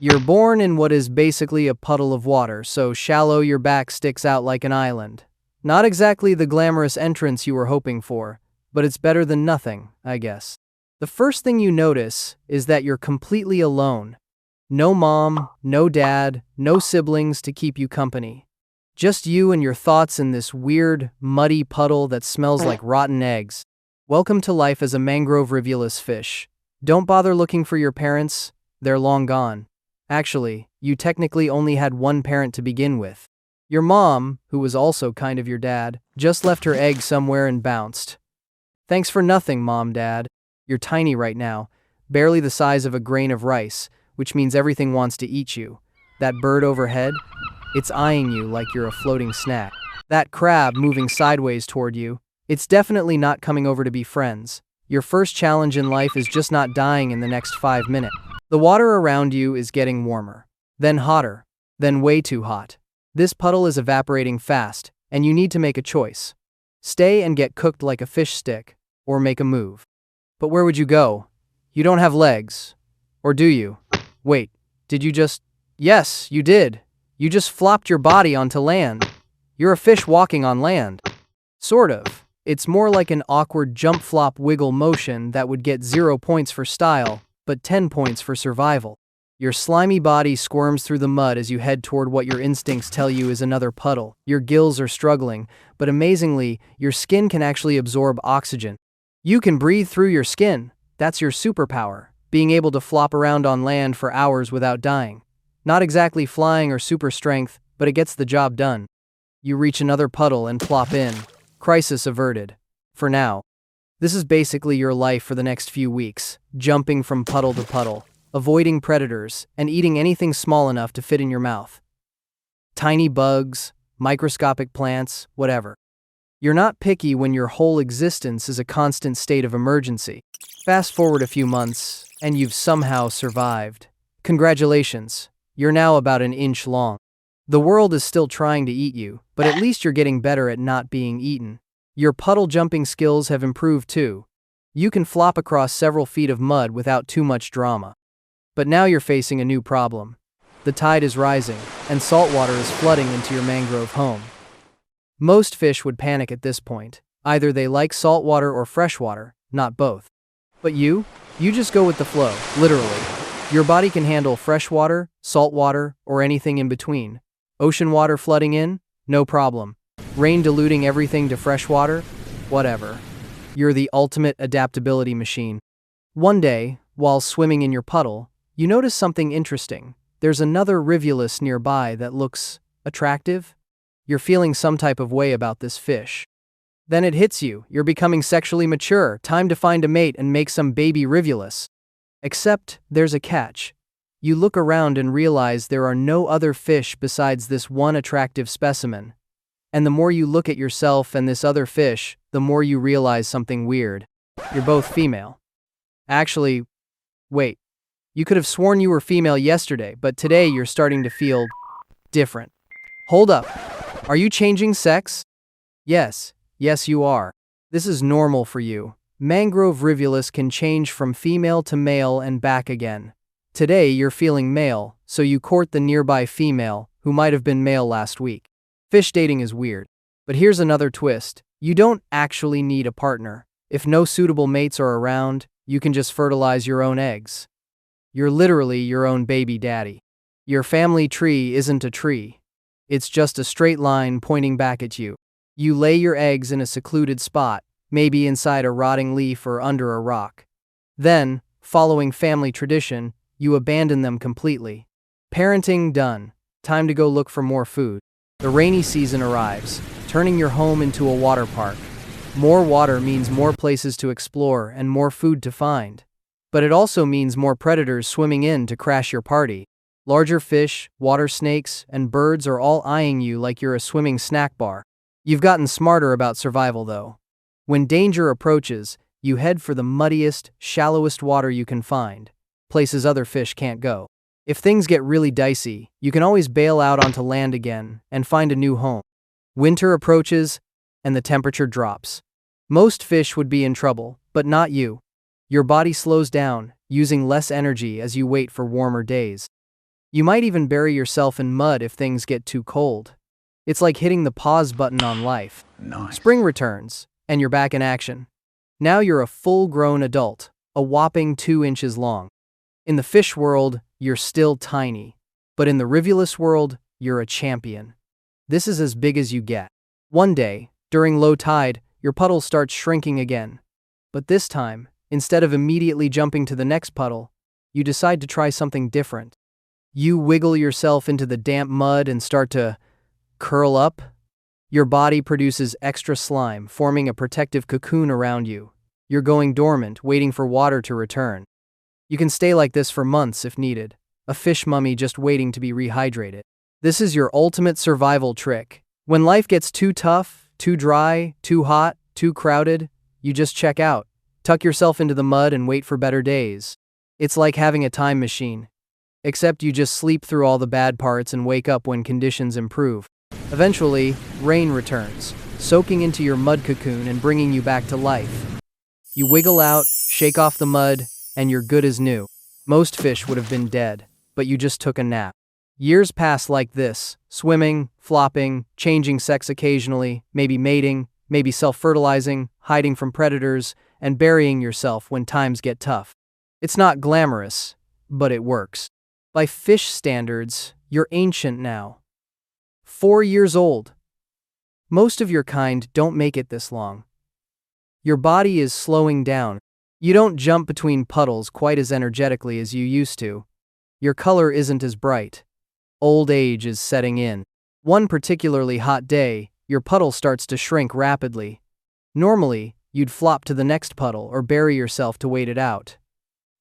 You're born in what is basically a puddle of water, so shallow your back sticks out like an island. Not exactly the glamorous entrance you were hoping for, but it's better than nothing, I guess. The first thing you notice is that you're completely alone. No mom, no dad, no siblings to keep you company. Just you and your thoughts in this weird, muddy puddle that smells like rotten eggs. Welcome to life as a mangrove rivulus fish. Don't bother looking for your parents, they're long gone. Actually, you technically only had one parent to begin with. Your mom, who was also kind of your dad, just left her egg somewhere and bounced. Thanks for nothing, Mom, Dad. You're tiny right now, barely the size of a grain of rice, which means everything wants to eat you. That bird overhead? It's eyeing you like you're a floating snack. That crab moving sideways toward you? It's definitely not coming over to be friends. Your first challenge in life is just not dying in the next 5 minutes. The water around you is getting warmer, then hotter, then way too hot. This puddle is evaporating fast, and you need to make a choice. Stay and get cooked like a fish stick, or make a move. But where would you go? You don't have legs. Or do you? Wait, did you just... Yes, you did. You just flopped your body onto land. You're a fish walking on land. Sort of. It's more like an awkward jump flop wiggle motion that would get 0 points for style, but 10 points for survival. Your slimy body squirms through the mud as you head toward what your instincts tell you is another puddle. Your gills are struggling, but amazingly, your skin can actually absorb oxygen. You can breathe through your skin. That's your superpower, being able to flop around on land for hours without dying. Not exactly flying or super strength, but it gets the job done. You reach another puddle and plop in. Crisis averted. For now. This is basically your life for the next few weeks, jumping from puddle to puddle, avoiding predators, and eating anything small enough to fit in your mouth. Tiny bugs, microscopic plants, whatever. You're not picky when your whole existence is a constant state of emergency. Fast forward a few months, and you've somehow survived. Congratulations, you're now about an inch long. The world is still trying to eat you, but at least you're getting better at not being eaten. Your puddle jumping skills have improved too. You can flop across several feet of mud without too much drama. But now you're facing a new problem. The tide is rising, and salt water is flooding into your mangrove home. Most fish would panic at this point. Either they like salt water or fresh water, not both. But you just go with the flow, literally. Your body can handle fresh water, salt water, or anything in between. Ocean water flooding in? No problem. Rain diluting everything to fresh water? Whatever. You're the ultimate adaptability machine. One day, while swimming in your puddle, you notice something interesting. There's another rivulus nearby that looks attractive. You're feeling some type of way about this fish. Then it hits you. You're becoming sexually mature. Time to find a mate and make some baby rivulus. Except, there's a catch. You look around and realize there are no other fish besides this one attractive specimen. And the more you look at yourself and this other fish, the more you realize something weird. You're both female. Actually, wait. You could have sworn you were female yesterday, but today you're starting to feel different. Hold up. Are you changing sex? Yes you are. This is normal for you. Mangrove Rivulus can change from female to male and back again. Today you're feeling male, so you court the nearby female, who might have been male last week. Fish dating is weird. But here's another twist. You don't actually need a partner. If no suitable mates are around, you can just fertilize your own eggs. You're literally your own baby daddy. Your family tree isn't a tree. It's just a straight line pointing back at you. You lay your eggs in a secluded spot, maybe inside a rotting leaf or under a rock. Then, following family tradition, you abandon them completely. Parenting done. Time to go look for more food. The rainy season arrives, turning your home into a water park. More water means more places to explore and more food to find. But it also means more predators swimming in to crash your party. Larger fish, water snakes, and birds are all eyeing you like you're a swimming snack bar. You've gotten smarter about survival though. When danger approaches, you head for the muddiest, shallowest water you can find, places other fish can't go. If things get really dicey, you can always bail out onto land again and find a new home. Winter approaches, and the temperature drops. Most fish would be in trouble, but not you. Your body slows down, using less energy as you wait for warmer days. You might even bury yourself in mud if things get too cold. It's like hitting the pause button on life. Nice. Spring returns, and you're back in action. Now you're a full-grown adult, a whopping 2 inches long. In the fish world, you're still tiny. But in the rivulus world, you're a champion. This is as big as you get. One day, during low tide, your puddle starts shrinking again. But this time, instead of immediately jumping to the next puddle, you decide to try something different. You wiggle yourself into the damp mud and start to curl up. Your body produces extra slime, forming a protective cocoon around you. You're going dormant, waiting for water to return. You can stay like this for months if needed, a fish mummy just waiting to be rehydrated. This is your ultimate survival trick. When life gets too tough, too dry, too hot, too crowded, you just check out, tuck yourself into the mud and wait for better days. It's like having a time machine. Except you just sleep through all the bad parts and wake up when conditions improve. Eventually, rain returns, soaking into your mud cocoon and bringing you back to life. You wiggle out, shake off the mud, and you're good as new. Most fish would have been dead, but you just took a nap. Years pass like this, swimming, flopping, changing sex occasionally, maybe mating, maybe self-fertilizing, hiding from predators, and burying yourself when times get tough. It's not glamorous, but it works. By fish standards, you're ancient now. 4 years old. Most of your kind don't make it this long. Your body is slowing down. You don't jump between puddles quite as energetically as you used to. Your color isn't as bright. Old age is setting in. One particularly hot day, your puddle starts to shrink rapidly. Normally, you'd flop to the next puddle or bury yourself to wait it out.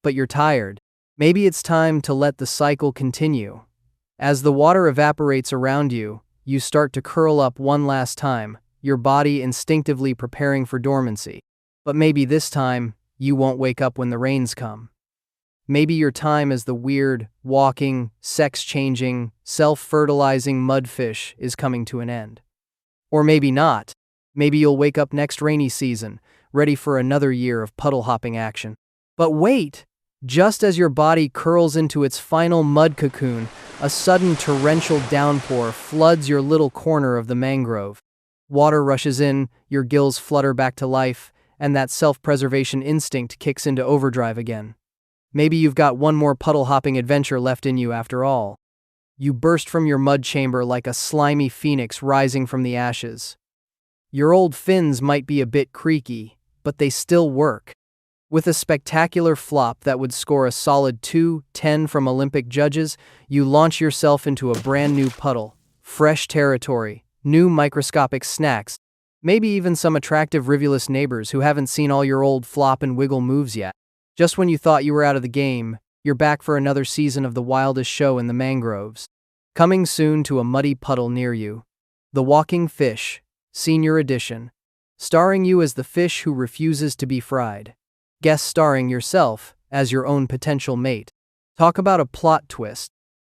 But you're tired. Maybe it's time to let the cycle continue. As the water evaporates around you, you start to curl up one last time, your body instinctively preparing for dormancy. But maybe this time, you won't wake up when the rains come. Maybe your time as the weird, walking, sex-changing, self-fertilizing mudfish is coming to an end. Or maybe not. Maybe you'll wake up next rainy season, ready for another year of puddle-hopping action. But wait! Just as your body curls into its final mud cocoon, a sudden torrential downpour floods your little corner of the mangrove. Water rushes in, your gills flutter back to life, and that self-preservation instinct kicks into overdrive again. Maybe you've got one more puddle-hopping adventure left in you after all. You burst from your mud chamber like a slimy phoenix rising from the ashes. Your old fins might be a bit creaky, but they still work. With a spectacular flop that would score a solid 2-10 from Olympic judges, you launch yourself into a brand new puddle, fresh territory, new microscopic snacks, maybe even some attractive rivulus neighbors who haven't seen all your old flop and wiggle moves yet. Just when you thought you were out of the game, you're back for another season of the wildest show in the mangroves. Coming soon to a muddy puddle near you. The Walking Fish, Senior Edition. Starring you as the fish who refuses to be fried. Guest starring yourself as your own potential mate. Talk about a plot twist.